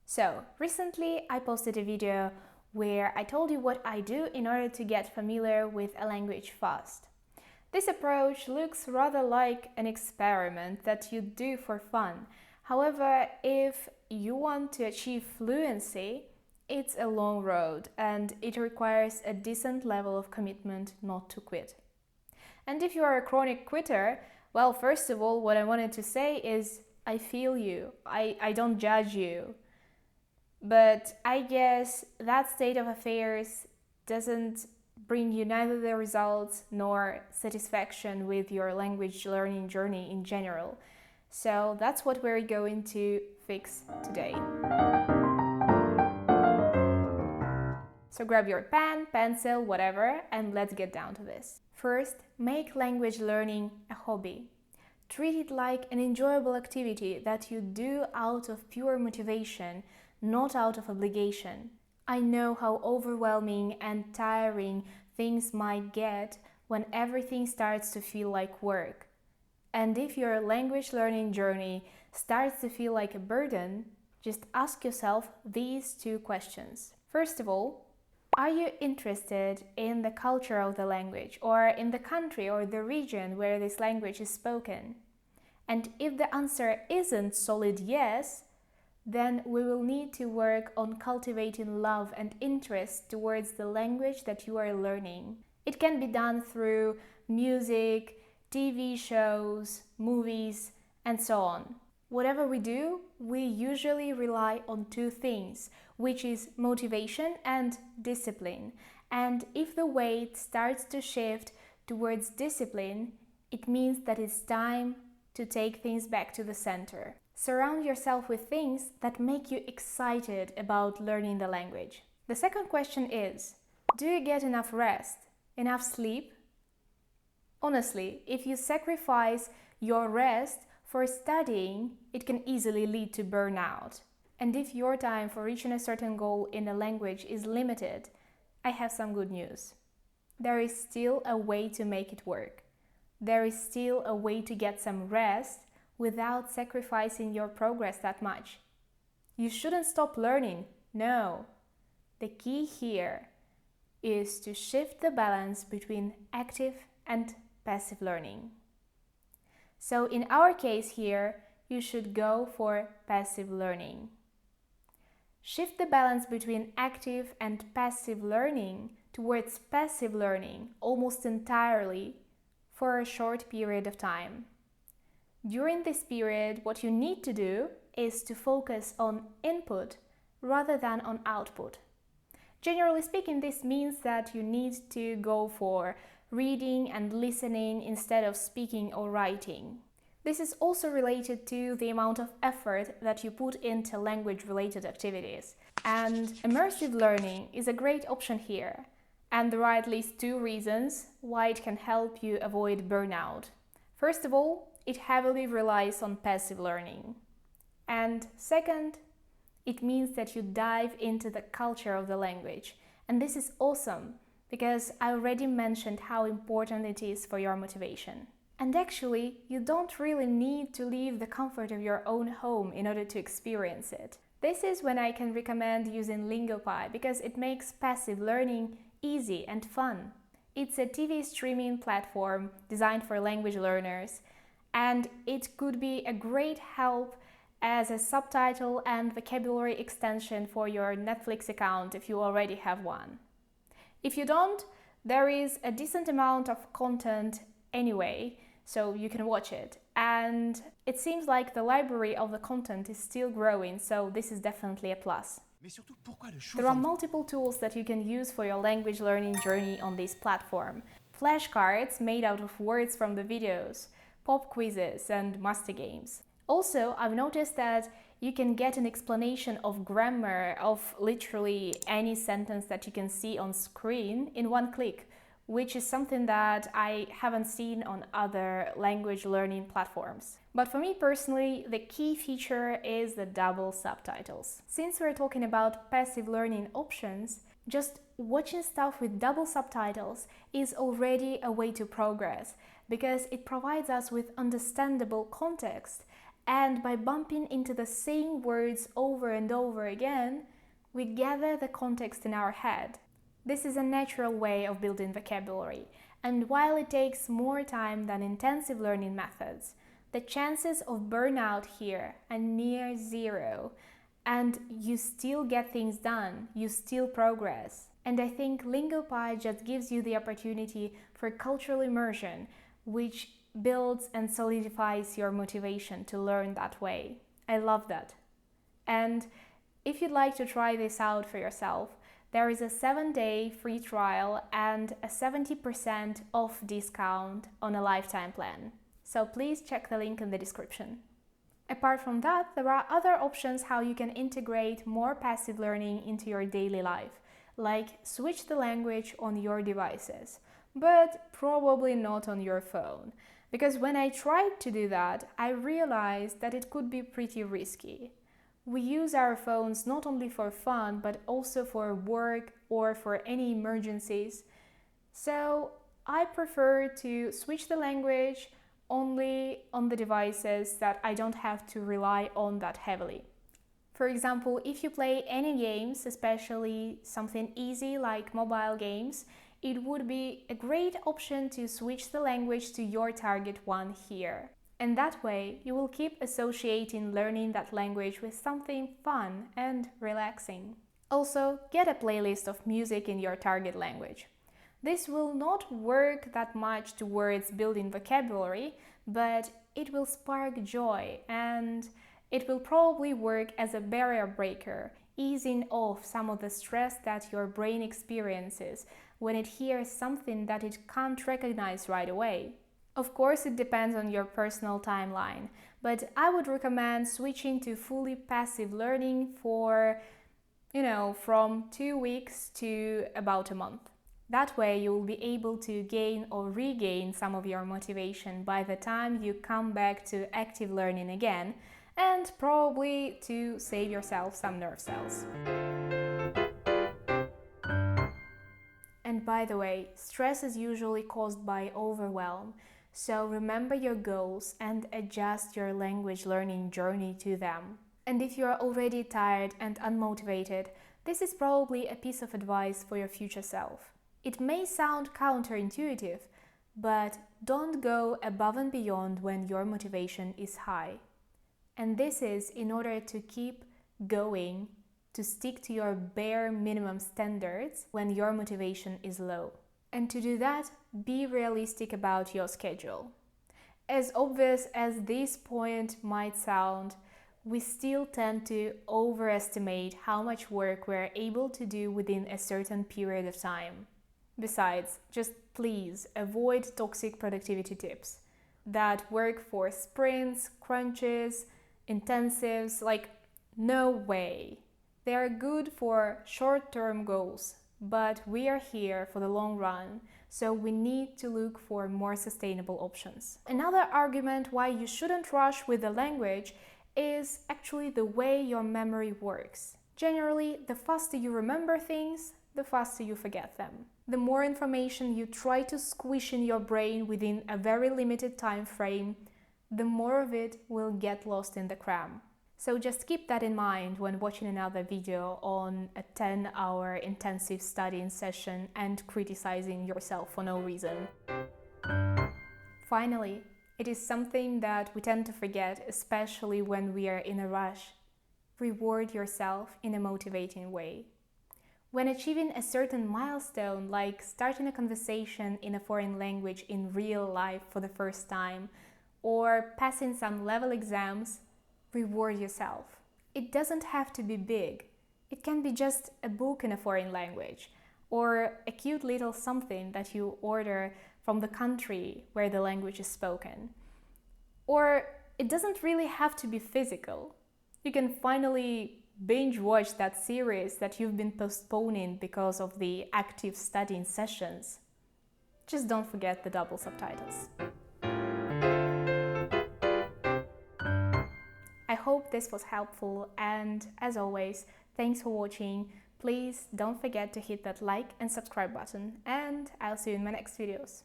So, recently I posted a video where I told you what I do in order to get familiar with a language fast. This approach looks rather like an experiment that you do for fun. However, if you want to achieve fluency, it's a long road and it requires a decent level of commitment not to quit. And if you are a chronic quitter, well, first of all, what I wanted to say is I feel you. I don't judge you. But I guess that state of affairs doesn't bring you neither the results nor satisfaction with your language learning journey in general. So that's what we're going to fix today. So grab your pen, pencil, whatever, and let's get down to this. First, make language learning a hobby. Treat it like an enjoyable activity that you do out of pure motivation, not out of obligation. I know how overwhelming and tiring things might get when everything starts to feel like work. And if your language learning journey starts to feel like a burden, just ask yourself these two questions. First of all, are you interested in the culture of the language or in the country or the region where this language is spoken? And if the answer isn't solid yes, then we will need to work on cultivating love and interest towards the language that you are learning. It can be done through music, TV shows, movies, and so on. Whatever we do, we usually rely on two things, which is motivation and discipline. And if the weight starts to shift towards discipline, it means that it's time to take things back to the center. Surround yourself with things that make you excited about learning the language. The second question is, do you get enough rest, enough sleep? Honestly, if you sacrifice your rest for studying, it can easily lead to burnout. And if your time for reaching a certain goal in a language is limited, I have some good news. There is still a way to make it work. There is still a way to get some rest without sacrificing your progress that much. You shouldn't stop learning, no. The key here is to shift the balance between active and passive learning. So in our case here, you should go for passive learning. Shift the balance between active and passive learning towards passive learning almost entirely for a short period of time. During this period, what you need to do is to focus on input rather than on output. Generally speaking, this means that you need to go for reading and listening instead of speaking or writing. This is also related to the amount of effort that you put into language-related activities. And immersive learning is a great option here. And there are at least two reasons why it can help you avoid burnout. First of all, it heavily relies on passive learning. And second, it means that you dive into the culture of the language. And this is awesome because I already mentioned how important it is for your motivation. And actually, you don't really need to leave the comfort of your own home in order to experience it. This is when I can recommend using Lingopie because it makes passive learning easy and fun. It's a TV streaming platform designed for language learners, and it could be a great help as a subtitle and vocabulary extension for your Netflix account if you already have one. If you don't, there is a decent amount of content anyway, so you can watch it. And it seems like the library of the content is still growing, so this is definitely a plus. There are multiple tools that you can use for your language learning journey on this platform. Flashcards made out of words from the videos, pop quizzes and master games. Also, I've noticed that you can get an explanation of grammar of literally any sentence that you can see on screen in one click, which is something that I haven't seen on other language learning platforms. But for me personally, the key feature is the double subtitles. Since we're talking about passive learning options, just watching stuff with double subtitles is already a way to progress because it provides us with understandable context And by bumping into the same words over and over again, we gather the context in our head. This is a natural way of building vocabulary, and while it takes more time than intensive learning methods, the chances of burnout here are near zero, and you still get things done, you still progress. And I think Lingopie just gives you the opportunity for cultural immersion, which builds and solidifies your motivation to learn that way. I love that. And if you'd like to try this out for yourself, there is a 7-day free trial and a 70% off discount on a lifetime plan. So please check the link in the description. Apart from that, there are other options how you can integrate more passive learning into your daily life, like switch the language on your devices, but probably not on your phone. Because when I tried to do that, I realized that it could be pretty risky. We use our phones not only for fun, but also for work or for any emergencies. So I prefer to switch the language only on the devices that I don't have to rely on that heavily. For example, if you play any games, especially something easy like mobile games, it would be a great option to switch the language to your target one here. And that way, you will keep associating learning that language with something fun and relaxing. Also, get a playlist of music in your target language. This will not work that much towards building vocabulary, but it will spark joy and it will probably work as a barrier breaker, easing off some of the stress that your brain experiences when it hears something that it can't recognize right away. Of course, it depends on your personal timeline, but I would recommend switching to fully passive learning for, from 2 weeks to about a month. That way, you will be able to gain or regain some of your motivation by the time you come back to active learning again, and probably to save yourself some nerve cells. And by the way, stress is usually caused by overwhelm. So remember your goals and adjust your language learning journey to them. And if you are already tired and unmotivated, this is probably a piece of advice for your future self. It may sound counterintuitive, but don't go above and beyond when your motivation is high. And this is in order to keep going, to stick to your bare minimum standards when your motivation is low. And to do that, be realistic about your schedule. As obvious as this point might sound, we still tend to overestimate how much work we're able to do within a certain period of time. Besides, just please avoid toxic productivity tips that work for sprints, crunches, intensives, no way. They are good for short-term goals, but we are here for the long run, so we need to look for more sustainable options. Another argument why you shouldn't rush with the language is actually the way your memory works. Generally, the faster you remember things, the faster you forget them. The more information you try to squish in your brain within a very limited time frame, the more of it will get lost in the cram. So just keep that in mind when watching another video on a 10-hour intensive studying session and criticizing yourself for no reason. Finally, it is something that we tend to forget, especially when we are in a rush. Reward yourself in a motivating way. When achieving a certain milestone, like starting a conversation in a foreign language in real life for the first time, or passing some level exams, reward yourself. It doesn't have to be big. It can be just a book in a foreign language, or a cute little something that you order from the country where the language is spoken. Or it doesn't really have to be physical. You can finally binge watch that series that you've been postponing because of the active studying sessions. Just don't forget the double subtitles. I hope this was helpful, and as always, thanks for watching. Please don't forget to hit that like and subscribe button, and I'll see you in my next videos.